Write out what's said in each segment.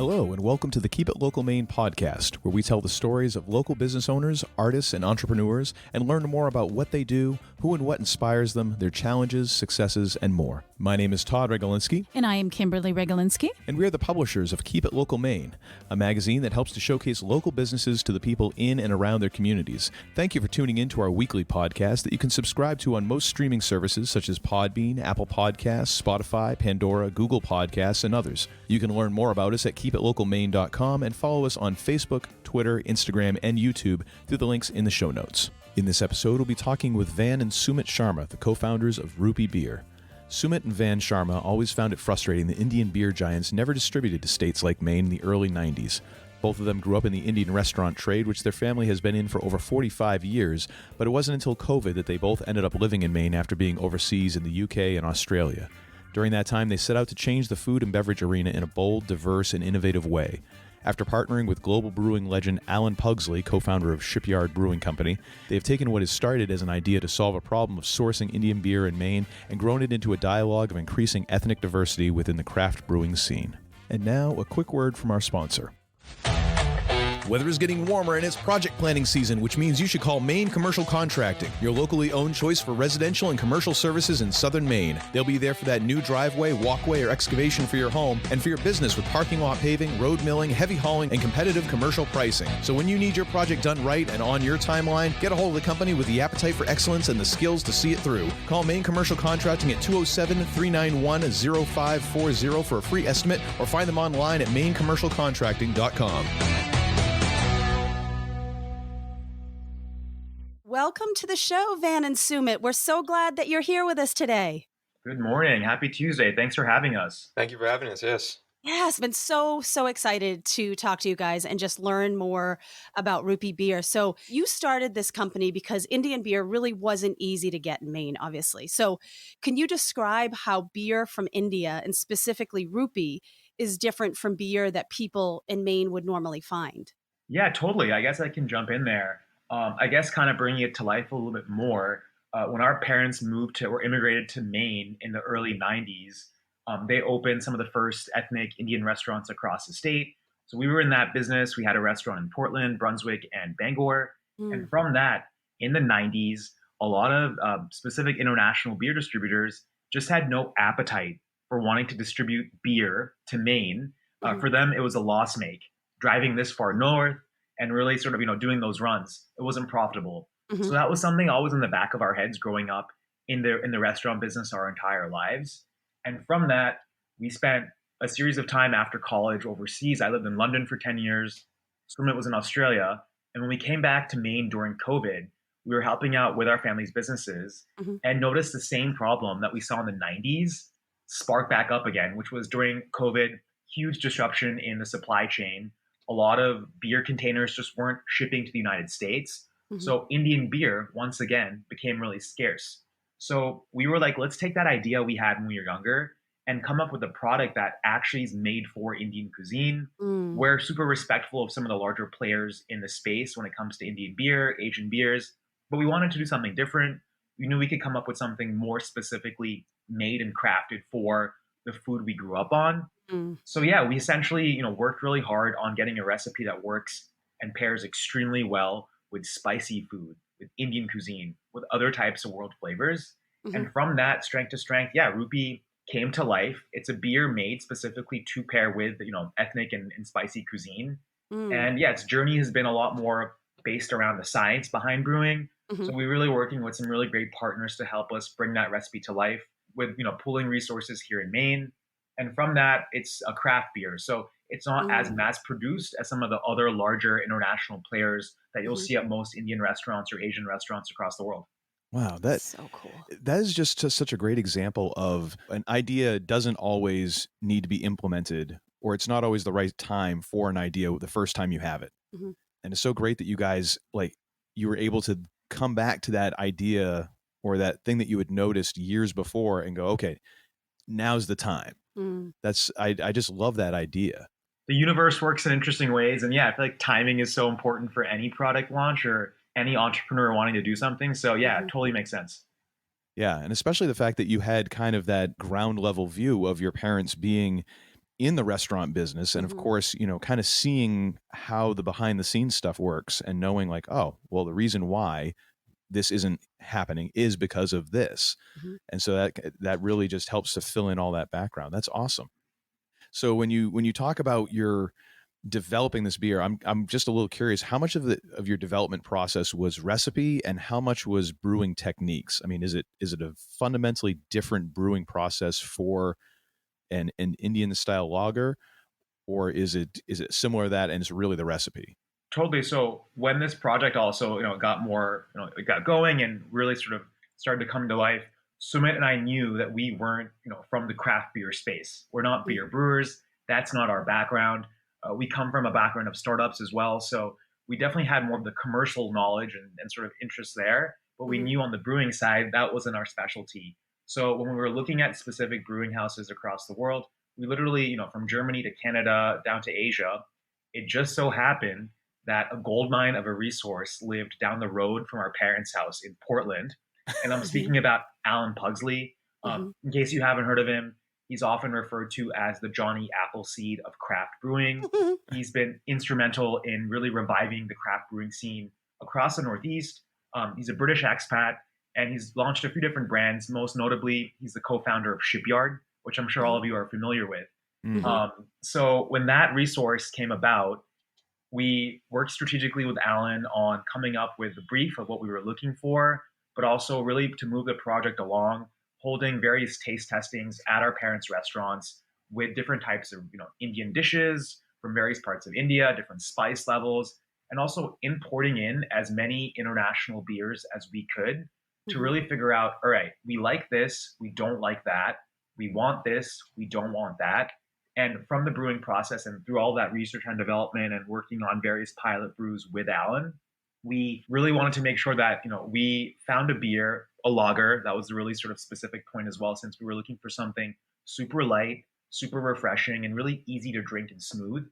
Hello, and welcome to the Keep It Local Maine podcast, where we tell the stories of local business owners, artists, and entrepreneurs, and learn more about what they do, who and what inspires them, their challenges, successes, and more. My name is Todd Regalinski. And I am Kimberly Regalinski. And we are the publishers of Keep It Local Maine, a magazine that helps to showcase local businesses to the people in and around their communities. Thank you for tuning in to our weekly podcast that you can subscribe to on most streaming services such as Podbean, Apple Podcasts, Spotify, Pandora, Google Podcasts, and others. You can learn more about us at keepitlocalmaine.com and follow us on Facebook, Twitter, Instagram, and YouTube through the links in the show notes. In this episode, we'll be talking with Van and Sumit Sharma, the co-founders of Rupee Beer. Sumit and Van Sharma always found it frustrating that Indian beer giants never distributed to states like Maine in the early 90s. Both of them grew up in the Indian restaurant trade, which their family has been in for over 45 years, but it wasn't until COVID that they both ended up living in Maine after being overseas in the UK and Australia. During that time, they set out to change the food and beverage arena in a bold, diverse, and innovative way. After partnering with global brewing legend Alan Pugsley, co-founder of Shipyard Brewing Company, they have taken what has started as an idea to solve a problem of sourcing Indian beer in Maine and grown it into a dialogue of increasing ethnic diversity within the craft brewing scene. And now, a quick word from our sponsor. Weather is getting warmer and it's project planning season, which means you should call Maine Commercial Contracting, your locally owned choice for residential and commercial services in southern Maine. They'll be there for that new driveway, walkway, or excavation for your home and for your business with parking lot paving, road milling, heavy hauling, and competitive commercial pricing. So when you need your project done right and on your timeline, get a hold of the company with the appetite for excellence and the skills to see it through. Call Maine Commercial Contracting at 207-391-0540 for a free estimate or find them online at mainecommercialcontracting.com. Welcome to the show, Van and Sumit. We're so glad that you're here with us today. Good morning. Happy Tuesday. Thanks for having us. Thank you for having us. Yes. Yes, been so excited to talk to you guys and just learn more about Rupee Beer. So you started this company because Indian beer really wasn't easy to get in Maine, obviously. So can you describe how beer from India, and specifically Rupee, is different from beer that people in Maine would normally find? Yeah, totally. I guess I can jump in there. I guess kind of bringing it to life a little bit more. When our parents moved to or immigrated to Maine in the early 90s, they opened some of the first ethnic Indian restaurants across the state. So we were in that business. We had a restaurant in Portland, Brunswick, and Bangor. And from that, in the 90s, a lot of specific international beer distributors just had no appetite for wanting to distribute beer to Maine. For them, it was a loss make. Driving this far north, and really sort of, doing those runs, it wasn't profitable. So that was something always in the back of our heads growing up in the restaurant business our entire lives. And from that, we spent a series of time after college overseas. I lived in London for 10 years. Sumit was in Australia. And when we came back to Maine during COVID, we were helping out with our family's businesses and noticed the same problem that we saw in the 90s spark back up again, which was during COVID, huge disruption in the supply chain. A lot of beer containers just weren't shipping to the United States. So Indian beer, once again, became really scarce. So we were like, let's take that idea we had when we were younger and come up with a product that actually is made for Indian cuisine. We're super respectful of some of the larger players in the space when it comes to Indian beer, Asian beers, but we wanted to do something different. We knew we could come up with something more specifically made and crafted for the food we grew up on. So yeah, we essentially, worked really hard on getting a recipe that works and pairs extremely well with spicy food, with Indian cuisine, with other types of world flavors. And from that, strength to strength, Rupee came to life. It's a beer made specifically to pair with, ethnic and spicy cuisine. And its journey has been a lot more based around the science behind brewing. So we're really working with some really great partners to help us bring that recipe to life with, pooling resources here in Maine. And from that, it's a craft beer. So it's not as mass produced as some of the other larger international players that you'll see at most Indian restaurants or Asian restaurants across the world. Wow, that's so cool. That is just such a great example of an idea doesn't always need to be implemented, or it's not always the right time for an idea the first time you have it. And it's so great that you guys, you were able to come back to that idea or that thing that you had noticed years before and go, okay, now's the time. I just love that idea. The universe works in interesting ways. And I feel like timing is so important for any product launch or any entrepreneur wanting to do something. So it totally makes sense. Yeah. And especially the fact that you had kind of that ground level view of your parents being in the restaurant business, and of course, kind of seeing how the behind the scenes stuff works and knowing like, oh, well, the reason why this isn't happening is because of this. And so that really just helps to fill in all that background. That's awesome. So when you talk about your developing this beer, I'm just a little curious, how much of your development process was recipe and how much was brewing techniques? I mean, is it a fundamentally different brewing process for an Indian style lager, or is it similar to that and it's really the recipe? Totally. So when this project also, got more, it got going and really sort of started to come to life, Sumit and I knew that we weren't, from the craft beer space. We're not beer brewers. That's not our background. We come from a background of startups as well. So we definitely had more of the commercial knowledge and sort of interest there. But we knew on the brewing side, that wasn't our specialty. So when we were looking at specific brewing houses across the world, we literally, from Germany to Canada down to Asia, it just so happened that a gold mine of a resource lived down the road from our parents' house in Portland. And I'm speaking about Alan Pugsley. In case you haven't heard of him, he's often referred to as the Johnny Appleseed of craft brewing. He's been instrumental in really reviving the craft brewing scene across the Northeast. He's a British expat, and he's launched a few different brands. Most notably, he's the co-founder of Shipyard, which I'm sure all of you are familiar with. So when that resource came about, we worked strategically with Alan on coming up with the brief of what we were looking for, but also really to move the project along, holding various taste testings at our parents' restaurants with different types of Indian dishes from various parts of India, different spice levels, and also importing in as many international beers as we could to really figure out, all right, we like this, we don't like that, we want this, we don't want that. And from the brewing process and through all that research and development and working on various pilot brews with Alan, we really wanted to make sure that, we found a beer, a lager. That was a really sort of specific point as well, since we were looking for something super light, super refreshing, and really easy to drink and smooth.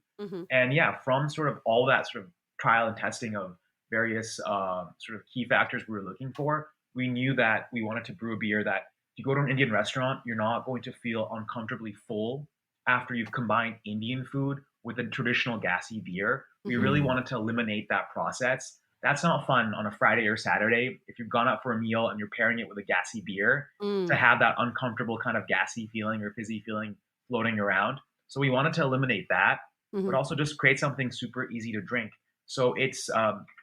And yeah, from sort of all that sort of trial and testing of various sort of key factors we were looking for, we knew that we wanted to brew a beer that if you go to an Indian restaurant, you're not going to feel uncomfortably full after you've combined Indian food with a traditional gassy beer. We really wanted to eliminate that process. That's not fun on a Friday or Saturday. If you've gone out for a meal and you're pairing it with a gassy beer, to have that uncomfortable kind of gassy feeling or fizzy feeling floating around. So we wanted to eliminate that, but also just create something super easy to drink. So it's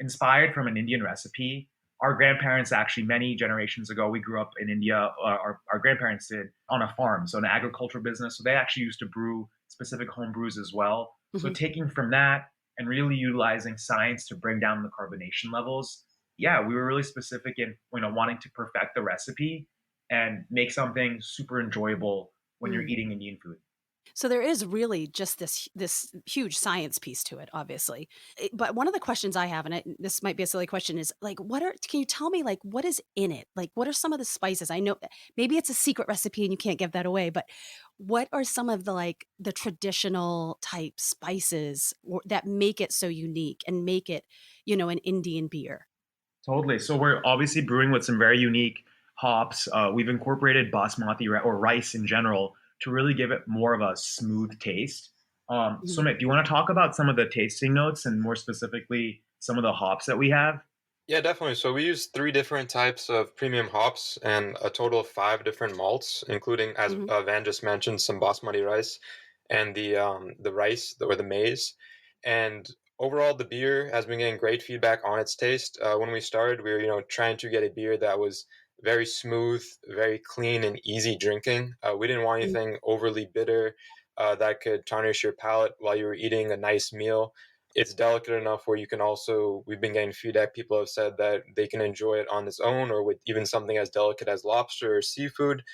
inspired from an Indian recipe. Our grandparents actually, many generations ago, we grew up in India, our grandparents did, on a farm, so an agricultural business. So they actually used to brew specific home brews as well. So taking from that and really utilizing science to bring down the carbonation levels, yeah, we were really specific in wanting to perfect the recipe and make something super enjoyable when you're eating Indian food. So there is really just this huge science piece to it, obviously. But one of the questions I have, and this might be a silly question, is like, can you tell me, like, what is in it? Like, what are some of the spices? I know maybe it's a secret recipe and you can't give that away, but what are some of the traditional type spices that make it so unique and make it, an Indian beer? Totally. So we're obviously brewing with some very unique hops. We've incorporated basmati or rice in general to really give it more of a smooth taste. Sumit, do you want to talk about some of the tasting notes and more specifically some of the hops that we have? Yeah, definitely. So we use three different types of premium hops and a total of five different malts, including, as Van just mentioned, some basmati rice and the rice or the maize. And overall, the beer has been getting great feedback on its taste. When we started, we were trying to get a beer that was very smooth, very clean, and easy drinking. We didn't want anything overly bitter that could tarnish your palate while you were eating a nice meal. It's delicate enough where you can also, we've been getting feedback, people have said that they can enjoy it on its own or with even something as delicate as lobster or seafood.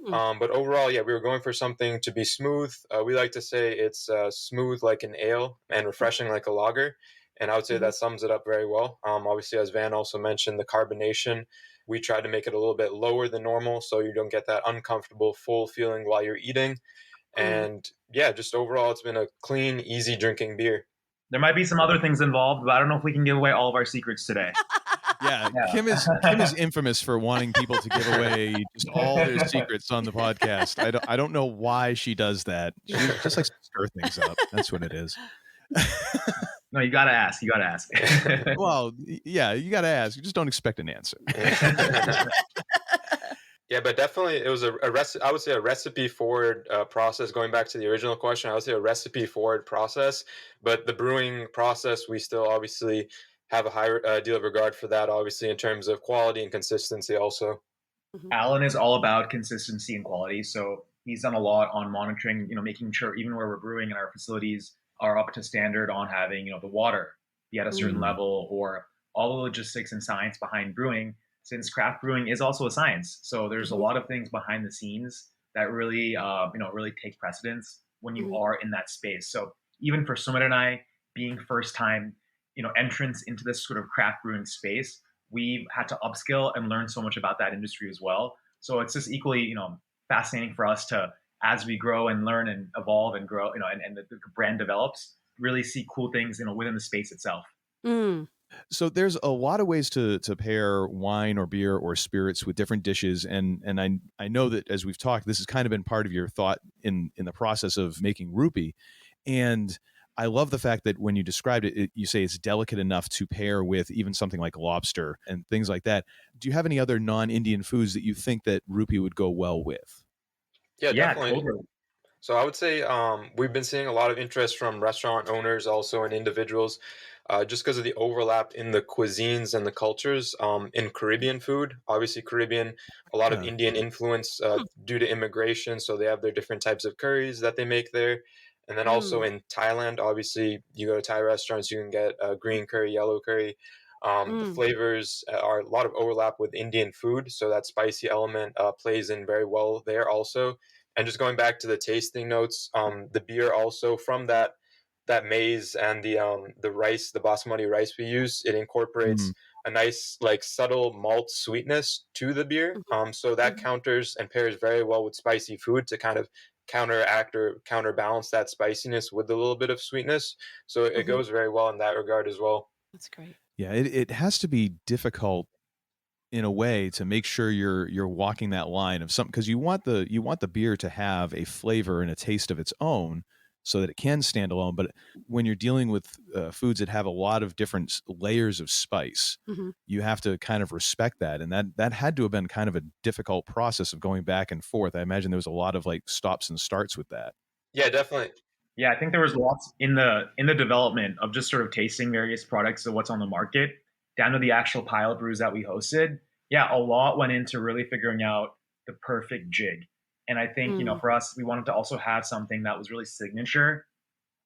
But overall, yeah, we were going for something to be smooth. We like to say it's smooth like an ale and refreshing like a lager. And I would say that sums it up very well. Obviously, as Van also mentioned, the carbonation, we tried to make it a little bit lower than normal so you don't get that uncomfortable, full feeling while you're eating. And yeah, just overall, it's been a clean, easy drinking beer. There might be some other things involved, but I don't know if we can give away all of our secrets today. Yeah, Yeah. Kim is infamous for wanting people to give away just all their secrets on the podcast. I don't know why she does that. She just likes to stir things up. That's what it is. No, you gotta ask. You gotta ask. Well, yeah, you got to ask. You just don't expect an answer. Yeah, but definitely it was I would say a recipe forward process. Going back to the original question, I would say a recipe forward process. But the brewing process, we still obviously have a high deal of regard for that, obviously in terms of quality and consistency also. Alan is all about consistency and quality. So he's done a lot on monitoring, making sure even where we're brewing in our facilities are up to standard on having, the water be at a certain level, or all the logistics and science behind brewing, since craft brewing is also a science. So there's a lot of things behind the scenes that really, really take precedence when you are in that space. So even for Sumit and I, being first time, entrance into this sort of craft brewing space, we've had to upskill and learn so much about that industry as well. So it's just equally, fascinating for us to, as we grow and learn and evolve and grow, and the brand develops, really see cool things, within the space itself. So there's a lot of ways to pair wine or beer or spirits with different dishes, and I know that as we've talked, this has kind of been part of your thought in the process of making Rupee, and I love the fact that when you described it, you say it's delicate enough to pair with even something like lobster and things like that. Do you have any other non-Indian foods that you think that Rupee would go well with? Yeah, Yeah, definitely. totally. So I would say we've been seeing a lot of interest from restaurant owners also and individuals just because of the overlap in the cuisines and the cultures in Caribbean food. Obviously, Caribbean, a lot of Indian influence due to immigration. So they have their different types of curries that they make there. And then also in Thailand, obviously, you go to Thai restaurants, you can get green curry, yellow curry. The flavors are a lot of overlap with Indian food. So that spicy element plays in very well there also. And just going back to the tasting notes, the beer also from that maize and the rice, the basmati rice we use, it incorporates a nice like subtle malt sweetness to the beer. So that counters and pairs very well with spicy food to kind of counteract or counterbalance that spiciness with a little bit of sweetness. So it goes very well in that regard as well. That's great. Yeah, it has to be difficult in a way to make sure you're walking that line of something, because you want the beer to have a flavor and a taste of its own so that it can stand alone. But when you're dealing with foods that have a lot of different layers of spice, you have to kind of respect that. And that had to have been kind of a difficult process of going back and forth. I imagine there was a lot of like stops and starts with that. Yeah, definitely. Yeah, I think there was lots in the development of just sort of tasting various products of what's on the market, down to the actual pilot brews that we hosted. Yeah, a lot went into really figuring out the perfect jig. And I think, for us, we wanted to also have something that was really signature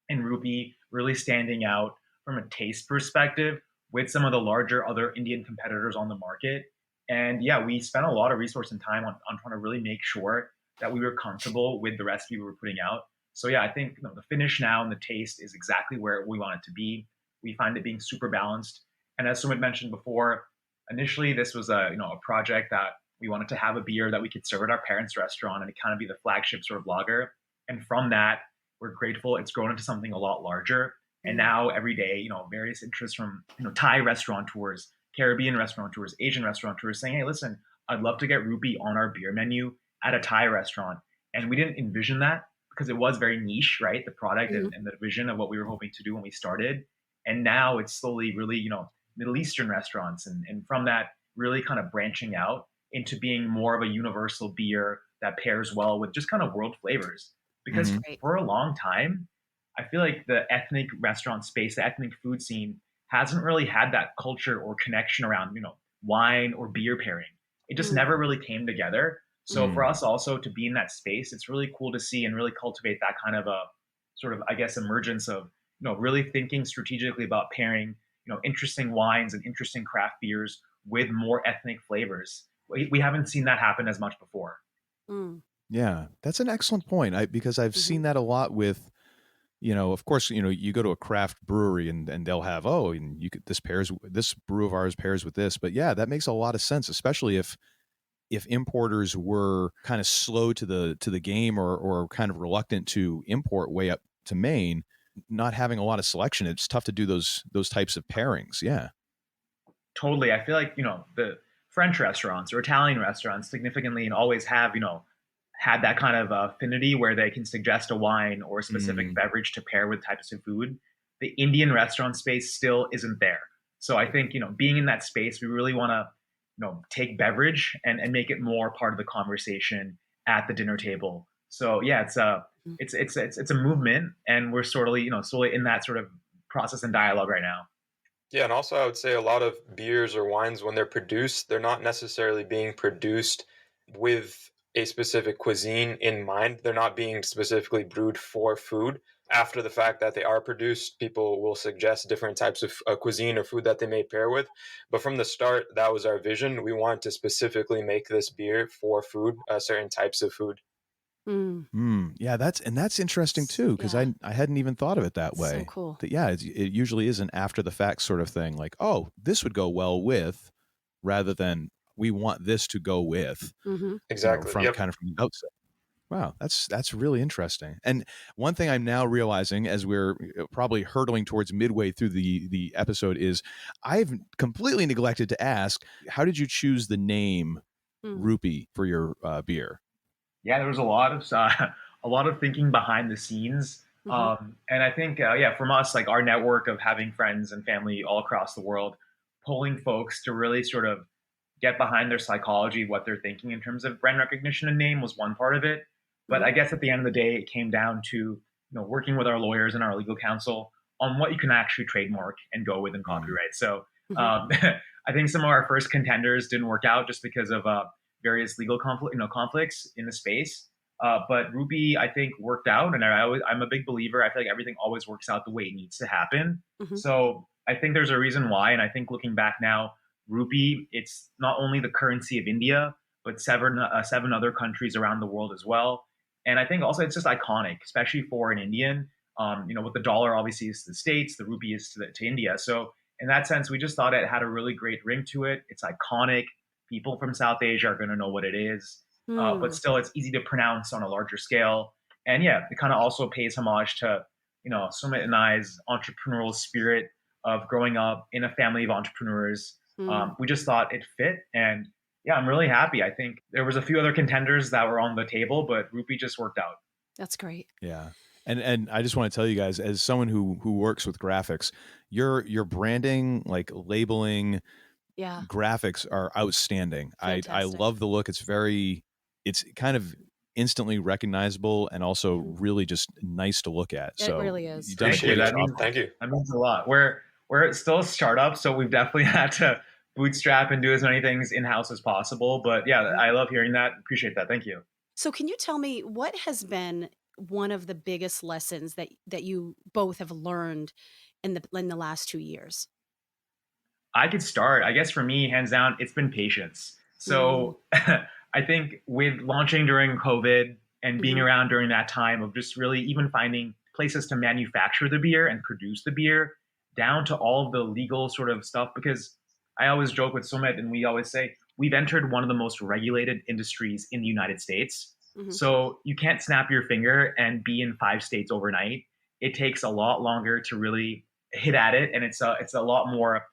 in Rupee, really standing out from a taste perspective with some of the larger other Indian competitors on the market. And yeah, we spent a lot of resource and time on trying to really make sure that we were comfortable with the recipe we were putting out. So yeah, I think the finish now and the taste is exactly where we want it to be. We find it being super balanced. And as Sumit mentioned before, initially this was a project that we wanted to have a beer that we could serve at our parents' restaurant and it kind of be the flagship sort of lager. And from that, we're grateful it's grown into something a lot larger. And now every day, various interests from Thai restaurateurs, Caribbean restaurateurs, Asian restaurateurs saying, hey, listen, I'd love to get Rupee on our beer menu at a Thai restaurant. And we didn't envision that because it was very niche, right? The product and the vision of what we were hoping to do when we started. And now it's slowly really, Middle Eastern restaurants. And from that, really kind of branching out into being more of a universal beer that pairs well with just kind of world flavors. Because for a long time, I feel like the ethnic restaurant space, the ethnic food scene hasn't really had that culture or connection around, wine or beer pairing. It just never really came together. So for us also to be in that space, it's really cool to see and really cultivate that kind of a sort of, I guess, emergence of, really thinking strategically about pairing, interesting wines and interesting craft beers with more ethnic flavors. We haven't seen that happen as much before. Yeah, that's an excellent point. Because I've seen that a lot with, of course, you go to a craft brewery and they'll have, and this brew of ours pairs with this. But yeah, that makes a lot of sense, especially if importers were kind of slow to the game or kind of reluctant to import way up to Maine, not having a lot of selection. It's tough to do those types of pairings. Yeah. Totally. I feel like, the French restaurants or Italian restaurants significantly and always have, had that kind of affinity where they can suggest a wine or a specific Mm. beverage to pair with types of food. The Indian restaurant space still isn't there. So I think, being in that space, we really want to, take beverage and make it more part of the conversation at the dinner table. So yeah, Mhm. it's a movement, and we're sort of, slowly in that sort of process and dialogue right now. Yeah, and also I would say a lot of beers or wines, when they're produced, they're not necessarily being produced with a specific cuisine in mind. They're not being specifically brewed for food. After the fact that they are produced, people will suggest different types of cuisine or food that they may pair with. But from the start, that was our vision. We wanted to specifically make this beer for food, certain types of food. Mm. Yeah, that's interesting too, because Yeah, I hadn't even thought of it that so way. cool. That yeah, it usually is an after the fact sort of thing, like, oh, this would go well with, rather than we want this to go with, Hmm. Exactly. from Yep. kind of from the outset. Wow, that's really interesting. And one thing I'm now realizing as we're probably hurtling towards midway through the episode is I've completely neglected to ask, how did you choose the name Mm. Rupee for your beer? Yeah, there was a lot of a lot of thinking behind the scenes, Hmm. and I think yeah, from us, like our network of having friends and family all across the world, pulling folks to really sort of get behind their psychology, what they're thinking in terms of brand recognition and name was one part of it. But Hmm. I guess at the end of the day, it came down to working with our lawyers and our legal counsel on what you can actually trademark and go with in Mm. copyright. So Hmm. I think some of our first contenders didn't work out just because of various legal conflicts in the space. But Ruby, I think, worked out, and I'm a big believer. I feel like everything always works out the way it needs to happen. Hmm. So I think there's a reason why, and I think looking back now, rupee, it's not only the currency of India, but seven other countries around the world as well. And I think also it's just iconic, especially for an Indian. With the dollar obviously is to the States, the rupee is to India. So in that sense, we just thought it had a really great ring to it. It's iconic. People from South Asia are going to know what it is, but Mm. still, it's easy to pronounce on a larger scale. And yeah, it kind of also pays homage to Sumit and I's entrepreneurial spirit of growing up in a family of entrepreneurs. Mm. We just thought it fit, and yeah, I'm really happy. I think there was a few other contenders that were on the table, but Rupee just worked out. That's great. Yeah. And I just want to tell you guys, as someone who works with graphics, your branding, like labeling, Yeah, graphics are outstanding. I fantastic. love the look. It's kind of instantly recognizable and also Mhm. really just nice to look at. It So really is. you've done a Thank you. great Appreciate it. job. Thank you. That means a lot. We're still a startup, so we've definitely had to bootstrap and do as many things in house as possible. But yeah, Mhm. I love hearing that. Appreciate that. Thank you. So, can you tell me what has been one of the biggest lessons that you both have learned in the last 2 years? I could start. I guess for me, hands down, it's been patience. Mm. So I think with launching during COVID and being Hmm. around during that time of just really even finding places to manufacture the beer and produce the beer, down to all of the legal sort of stuff, because I always joke with Sumit and we always say we've entered one of the most regulated industries in the United States. Hmm. So you can't snap your finger and be in 5 states overnight. It takes a lot longer to really hit at it, and it's a lot more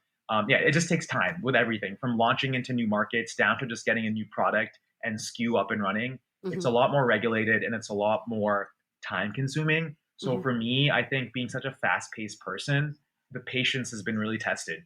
yeah, it just takes time with everything from launching into new markets down to just getting a new product and SKU up and running. It's Hmm. a lot more regulated and it's a lot more time consuming. So Hmm. for me, I think being such a fast paced person, the patience has been really tested,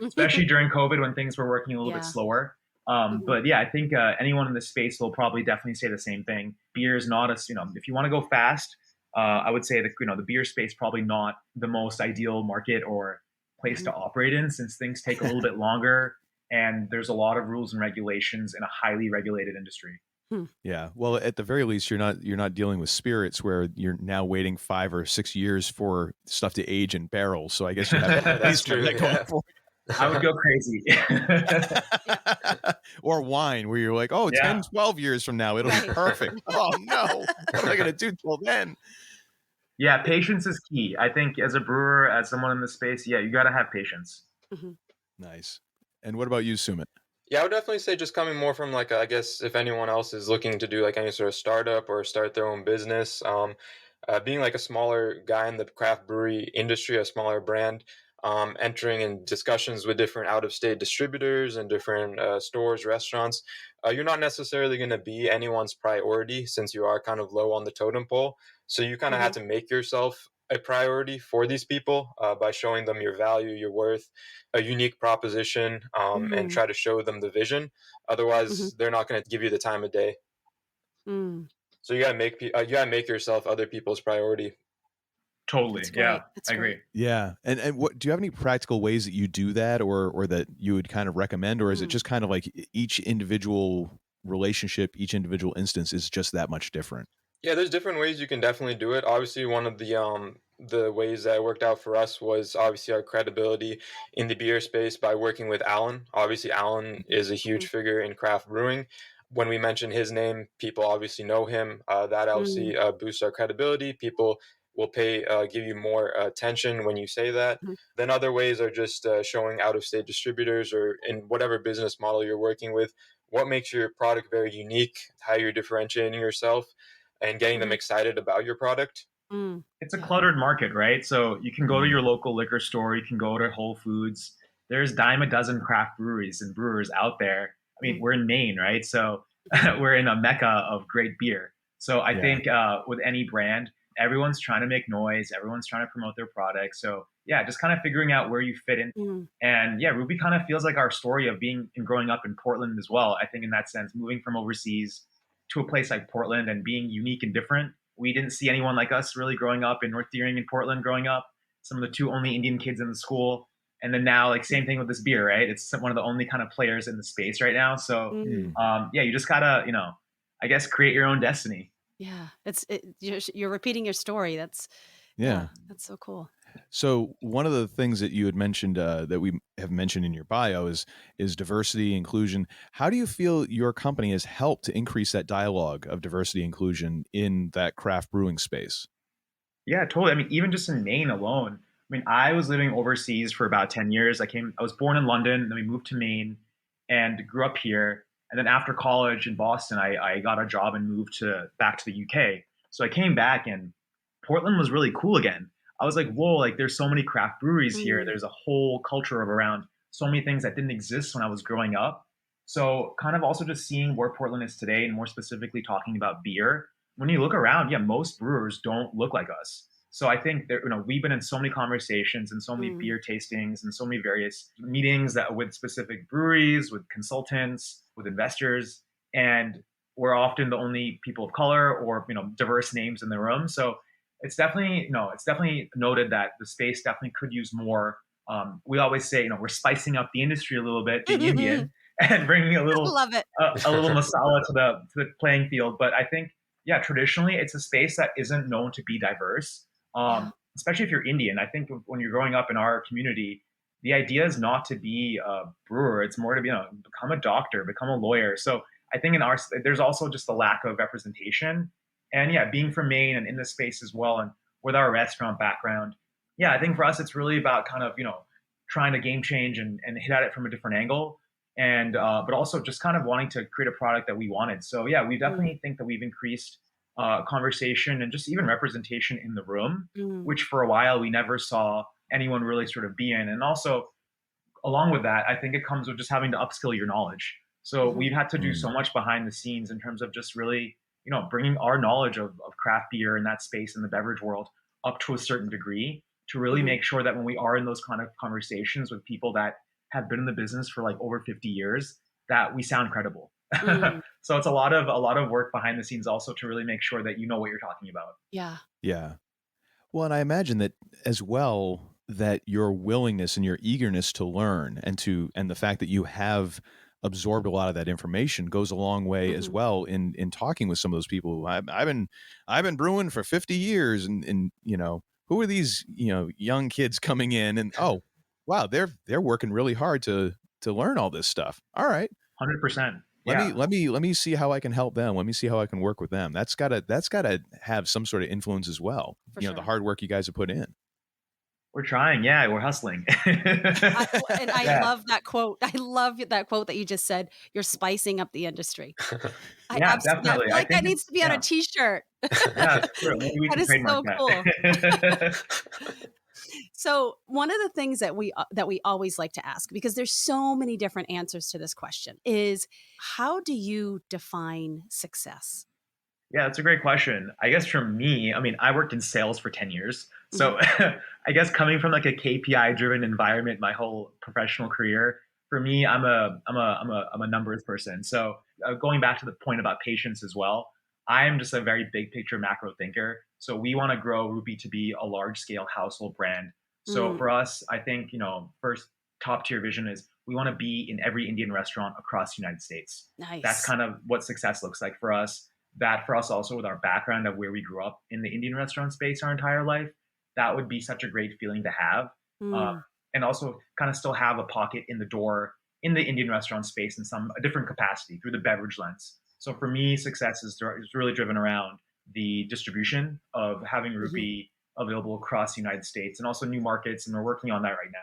especially during COVID when things were working a little bit Yeah. slower. Hmm. But yeah, I think anyone in this space will probably definitely say the same thing. Beer is not if you want to go fast, I would say that the beer space probably not the most ideal market or place Hmm. to operate in since things take a little bit longer and there's a lot of rules and regulations in a highly regulated industry. Hmm. Yeah. Well, at the very least, you're not dealing with spirits where you're now waiting 5 or 6 years for stuff to age in barrels. So I guess you have at That's least have true. that going Yeah. for I would go crazy. Yeah. you. Or wine where you're like, oh, Yeah. 10, 12 years from now, it'll be Right. perfect. Oh no. What am I going to do till then? Yeah, patience is key. I think as a brewer, as someone in the space, yeah, you got to have patience. Hmm. Nice. And what about you, Sumit? Yeah, I would definitely say just coming more from like I guess if anyone else is looking to do like any sort of startup or start their own business, being like a smaller guy in the craft brewery industry, a smaller brand, entering in discussions with different out-of-state distributors and different stores, restaurants, you're not necessarily going to be anyone's priority since you are kind of low on the totem pole. So you kind of had to make yourself a priority for these people by showing them your value, your worth, a unique proposition, and try to show them the vision. Otherwise, they're not going to give you the time of day. So you gotta make yourself other people's priority. Totally. Yeah, That's I agree. great. Yeah. And what do you have any practical ways that you do that or that you would kind of recommend, or is it just kind of like each individual relationship, each individual instance is just that much different? Yeah, there's different ways you can definitely do it. Obviously, one of the ways that worked out for us was obviously our credibility in the beer space by working with Alan. Obviously, Alan is a huge figure in craft brewing. When we mention his name, people obviously know him. That obviously boosts our credibility. People will give you more attention when you say that. Then other ways are just showing out-of-state distributors or in whatever business model you're working with, what makes your product very unique, how you're differentiating yourself, and getting them excited about your product. It's a cluttered market, right? So you can go to your local liquor store, you can go to Whole Foods. There's dime a dozen craft breweries and brewers out there. I mean, we're in Maine, right? So we're in a mecca of great beer. So I think with any brand, everyone's trying to make noise, everyone's trying to promote their product. So yeah, just kind of figuring out where you fit in. And yeah, Rupee kind of feels like our story of being and growing up in Portland as well. I think in that sense, moving from overseas to a place like Portland and being unique and different. We didn't see anyone like us really growing up in North Deering in Portland growing up. Some of the two only Indian kids in the school. And then now, like, same thing with this beer, right? It's one of the only kind of players in the space right now. So yeah, you just gotta, I guess create your own destiny. Yeah, you're repeating your story. That's so cool. So one of the things that you had mentioned that we have mentioned in your bio is diversity, inclusion. How do you feel your company has helped to increase that dialogue of diversity inclusion in that craft brewing space? Yeah, totally. I mean, even just in Maine alone. I mean, I was living overseas for about 10 years. I was born in London, then we moved to Maine and grew up here. And then after college in Boston, I got a job and moved back to the UK. So I came back and Portland was really cool again. I was like, whoa, like there's so many craft breweries here. There's a whole culture of around so many things that didn't exist when I was growing up. So kind of also just seeing where Portland is today and more specifically talking about beer. When you look around, yeah, most brewers don't look like us. So I think that, we've been in so many conversations and so many beer tastings and so many various meetings that with specific breweries, with consultants, with investors, and we're often the only people of color or, diverse names in the room. So it's definitely noted that the space definitely could use more. We always say, we're spicing up the industry a little bit, being Indian, and bringing a little love it. a little masala to the playing field. But I think, yeah, traditionally it's a space that isn't known to be diverse, especially if you're Indian. I think when you're growing up in our community, the idea is not to be a brewer. It's more to be, become a doctor, become a lawyer. So I think there's also just a lack of representation. And yeah, being from Maine and in this space as well, and with our restaurant background, yeah, I think for us, it's really about kind of, trying to game change and hit at it from a different angle. And, but also just kind of wanting to create a product that we wanted. So yeah, we definitely think that we've increased conversation and just even representation in the room, which for a while we never saw anyone really sort of be in. And also along with that, I think it comes with just having to upskill your knowledge. So we've had to do so much behind the scenes in terms of just really, bringing our knowledge of craft beer in that space in the beverage world up to a certain degree to really make sure that when we are in those kind of conversations with people that have been in the business for like over 50 years, that we sound credible. So it's a lot of work behind the scenes also to really make sure that you know what you're talking about. Yeah. Yeah. Well, and I imagine that as well, that your willingness and your eagerness to learn and the fact that you have absorbed a lot of that information goes a long way as well in talking with some of those people. I've been brewing for 50 years and who are these, young kids coming in and, oh, wow, they're working really hard to learn all this stuff. All right. 100%. Let me see how I can help them. Let me see how I can work with them. That's gotta have some sort of influence as well. For sure. The hard work you guys have put in. We're trying. Yeah, we're hustling. I love that quote. I love that quote that you just said. You're spicing up the industry. Definitely. I feel like that needs to be on a T-shirt. Yeah, it's true. Maybe we that can is so trademark cool. that. So one of the things that we always like to ask, because there's so many different answers to this question, is how do you define success? Yeah, that's a great question. I guess for me, I mean, I worked in sales for 10 years. Mhm. So I guess coming from like a KPI driven environment my whole professional career, for me, I'm a numbers person. So going back to the point about patience as well, I'm just a very big picture macro thinker. So we want to grow Rupee to be a large scale household brand. So Mm, for us, I think, first top tier vision is we want to be in every Indian restaurant across the United States. That's nice. kind of what success looks like for us. That for us also with our background of where we grew up in the Indian restaurant space our entire life, that would be such a great feeling to have. Um, Mm, and also kind of still have a pocket in the door in the Indian restaurant space in a different capacity through the beverage lens. So for me, success is really driven around the distribution of having mhm. Rupee available across the United States and also new markets. And we're working on that right now.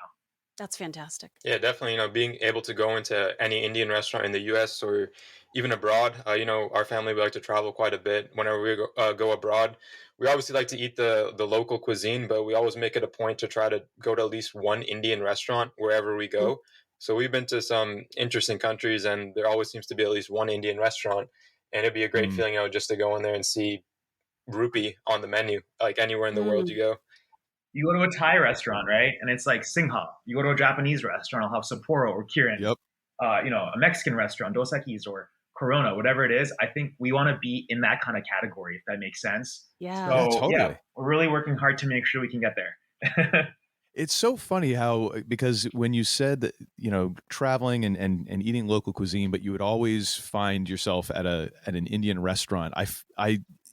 That's fantastic. Yeah, definitely. Being able to go into any Indian restaurant in the U.S. or even abroad. Our family we like to travel quite a bit. Whenever we go abroad, we obviously like to eat the local cuisine, but we always make it a point to try to go to at least one Indian restaurant wherever we Mhm. go. So we've been to some interesting countries, and there always seems to be at least one Indian restaurant, and it'd be a great Mm. feeling, just to go in there and see rupee on the menu, like anywhere in the world you Mm, go. You go to a Thai restaurant, right? And it's like Singha. You go to a Japanese restaurant, I'll have Sapporo or Kirin. Yep. A Mexican restaurant, Dos Equis or Corona, whatever it is. I think we want to be in that kind of category, if that makes sense. yeah. Yeah, So yeah, totally. we're really working hard to make sure we can get there. It's so funny how because when you said that traveling and eating local cuisine, but you would always find yourself at an Indian restaurant.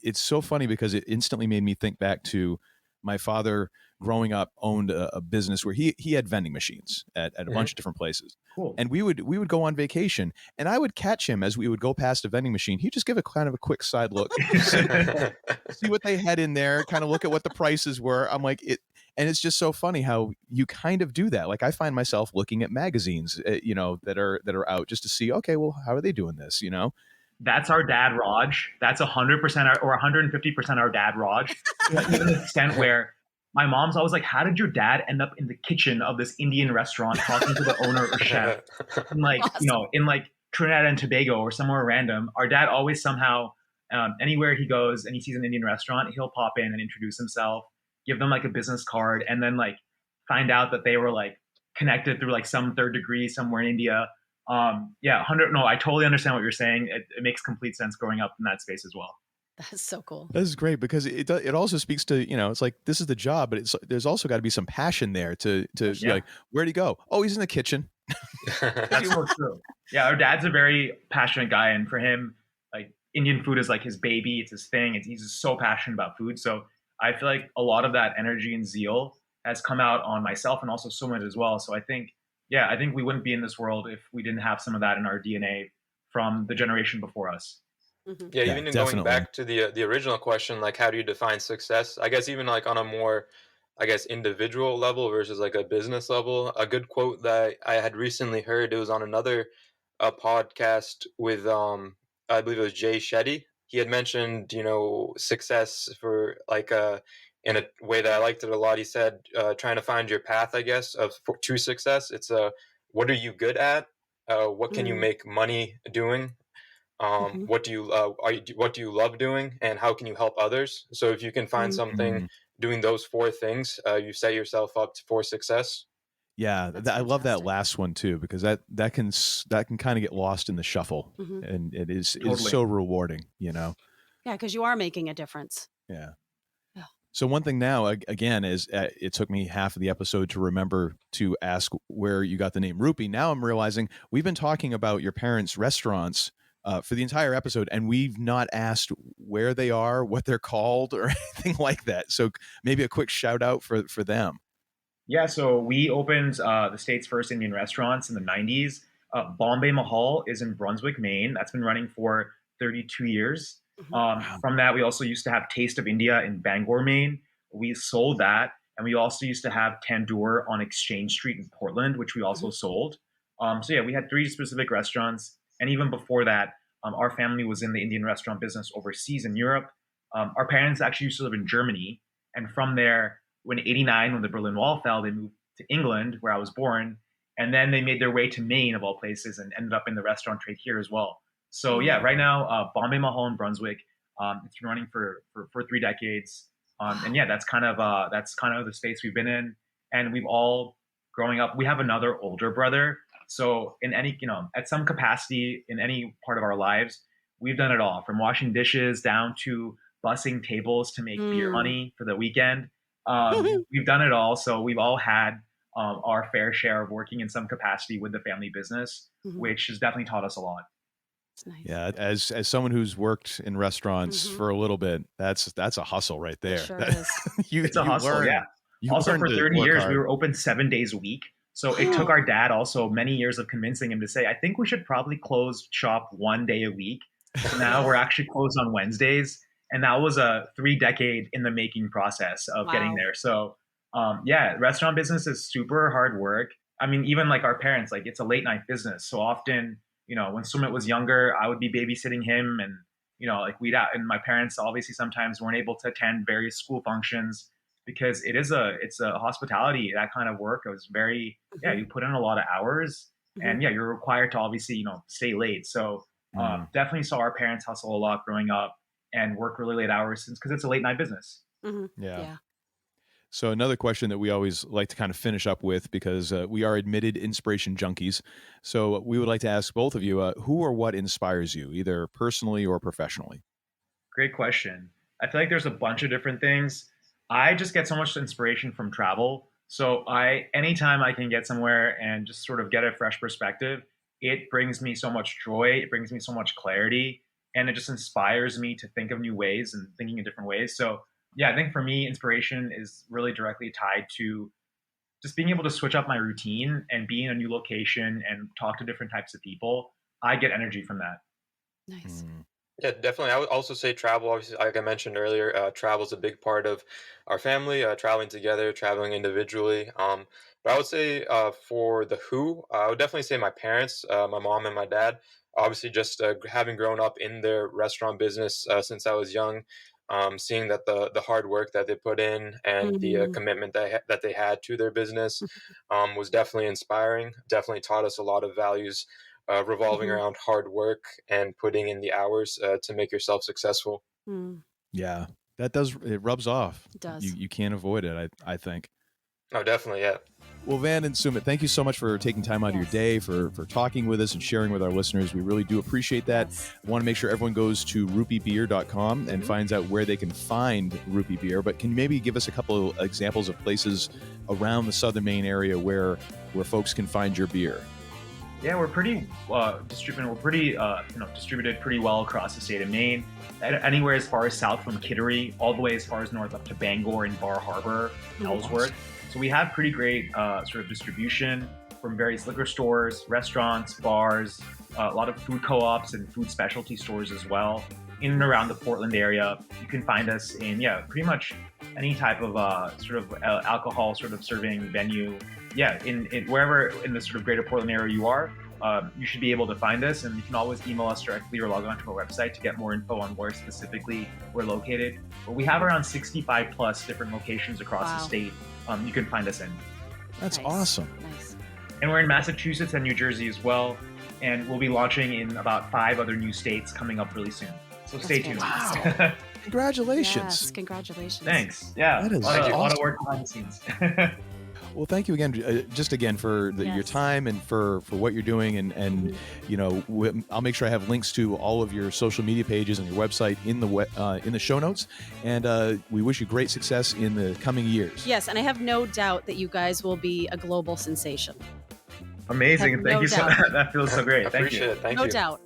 It's so funny because it instantly made me think back to my father growing up owned a business where he had vending machines at a bunch Hmm. of different places. Cool. And we would go on vacation and I would catch him as we would go past a vending machine. He'd just give a kind of a quick side look, see what they had in there, kind of look at what the prices were. I'm like it and it's just so funny how you kind of do that. Like I find myself looking at magazines, that are out just to see, okay, well, how are they doing this? That's our dad, Raj. That's 100% or 150% our dad, Raj. Even to the extent where my mom's always like, "How did your dad end up in the kitchen of this Indian restaurant talking to the owner or chef?" In Awesome. in like Trinidad and Tobago or somewhere random, our dad always somehow, anywhere he goes and he sees an Indian restaurant, he'll pop in and introduce himself, give them like a business card, and then like find out that they were like connected through like some third degree somewhere in India. Yeah, 100. No, I totally understand what you're saying. It makes complete sense growing up in that space as well. That's so cool. This is great because it also speaks to, it's like this is the job, but there's also got to be some passion there For to be Yeah, sure. like, where'd he go? Oh, he's in the kitchen. that's so true. Yeah, our dad's a very passionate guy, and for him, like Indian food is like his baby. It's his thing. He's just so passionate about food. So I feel like a lot of that energy and zeal has come out on myself and also Sumit as well. So I think, yeah, I think we wouldn't be in this world if we didn't have some of that in our DNA from the generation before us. Hmm. Yeah, Yeah, even in going definitely. back to the original question, like how do you define success? I guess even like on a more, I guess, individual level versus like a business level. A good quote that I had recently heard, it was on another podcast with I believe it was Jay Shetty. He had mentioned, success for like in a way that I liked it a lot. He said, trying to find your path, I guess, to success. It's what are you good at? What can you Mm, make money doing? hmm. What do you love doing, and how can you help others? So if you can find Mm, something Mm, doing those four things, you set yourself up for success. yeah, that's I love that fantastic. last one too because that can kind of get lost in the shuffle, Hmm. and it is Totally. so rewarding. Yeah, because you are making a difference. Yeah. Yeah. So one thing now, again, is it took me half of the episode to remember to ask where you got the name Rupee. Now I'm realizing we've been talking about your parents' restaurants for the entire episode, and we've not asked where they are, what they're called, or anything like that. So maybe a quick shout out for them. Yeah, so we opened the state's first Indian restaurants in the 90s. Bombay Mahal is in Brunswick, Maine. That's been running for 32 years. Hmm. Wow. From that, we also used to have Taste of India in Bangor, Maine. We sold that. And we also used to have Tandoor on Exchange Street in Portland, which we Hmm. also sold. So, yeah, we had three specific restaurants. And even before that, our family was in the Indian restaurant business overseas in Europe. Our parents actually used to live in Germany. And from there, when '89, when the Berlin Wall fell, they moved to England, where I was born, and then they made their way to Maine, of all places, and ended up in the restaurant trade here as well. So yeah, right now, Bombay Mulholland Brunswick. It's been running for 3 decades, and yeah, that's kind of the space we've been in, and we've all growing up. We have another older brother, so in any at some capacity in any part of our lives, we've done it all, from washing dishes down to bussing tables to make beer money for the weekend. We've done it all, so we've all had our fair share of working in some capacity with the family business, which has definitely taught us a lot. Nice. Yeah, as someone who's worked in restaurants for a little bit, that's a hustle right there. It sure is. It's a hustle, yeah. Also, for 30 years, we were open 7 days a week. So it took our dad also many years of convincing him to say, I think we should probably close shop 1 day a week. So now we're actually closed on Wednesdays. And that was a 3-decade in the making process of getting there. So yeah, restaurant business is super hard work. I mean, even like our parents, like it's a late night business. So often, when Sumit was younger, I would be babysitting him, and like and my parents obviously sometimes weren't able to attend various school functions because it's a hospitality, that kind of work. It was very, you put in a lot of hours, and yeah, you're required to obviously, stay late. So definitely saw our parents hustle a lot growing up and work really late hours because it's a late night business. Yeah. So another question that we always like to kind of finish up with, because we are admitted inspiration junkies. So we would like to ask both of you, who or what inspires you, either personally or professionally? Great question. I feel like there's a bunch of different things. I just get so much inspiration from travel. So anytime I can get somewhere and just sort of get a fresh perspective, it brings me so much joy. It brings me so much clarity, and it just inspires me to think of new ways and thinking in different ways. So yeah, I think for me, inspiration is really directly tied to just being able to switch up my routine and be in a new location and talk to different types of people. I get energy from that. Nice. Yeah, definitely. I would also say travel. Obviously, like I mentioned earlier, travel is a big part of our family. Traveling together, traveling individually. But I would say for the who, I would definitely say my parents, my mom and my dad. Obviously, just having grown up in their restaurant business since I was young. Seeing that the hard work that they put in and the commitment that they had to their business was definitely inspiring. Definitely taught us a lot of values revolving around hard work and putting in the hours to make yourself successful. Yeah, it rubs off. It does. You can't avoid it, I think. Oh, definitely, yeah. Well, Van and Sumit, thank you so much for taking time out of your day, for talking with us and sharing with our listeners. We really do appreciate that. I want to make sure everyone goes to rupeebeer.com and finds out where they can find Rupee Beer. But can you maybe give us a couple of examples of places around the southern Maine area where folks can find your beer? Yeah, we're pretty distributed. We're pretty distributed pretty well across the state of Maine. Anywhere as far as south from Kittery, all the way as far as north up to Bangor and Bar Harbor, Ellsworth. So we have pretty great sort of distribution from various liquor stores, restaurants, bars, a lot of food co-ops and food specialty stores as well. In and around the Portland area, you can find us in pretty much any type of alcohol sort of serving venue. Yeah, in wherever in the sort of greater Portland area you are, you should be able to find us, and you can always email us directly or log on to our website to get more info on where specifically we're located. But we have around 65 plus different locations across the state. You can find us in. That's awesome. Nice. And we're in Massachusetts and New Jersey as well, and we'll be launching in about 5 other new states coming up really soon. So stay tuned. Wow. Congratulations. Yes, congratulations. Thanks. Yeah, that is a lot of work behind the scenes. Well, thank you again, for your time and for what you're doing, and I'll make sure I have links to all of your social media pages and your website in the show notes, and we wish you great success in the coming years. Yes, and I have no doubt that you guys will be a global sensation. Amazing. Thank you so much. That feels so great. Thank you. Thank you. No doubt.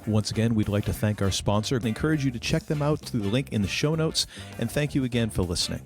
Once again, we'd like to thank our sponsor and encourage you to check them out through the link in the show notes, and thank you again for listening.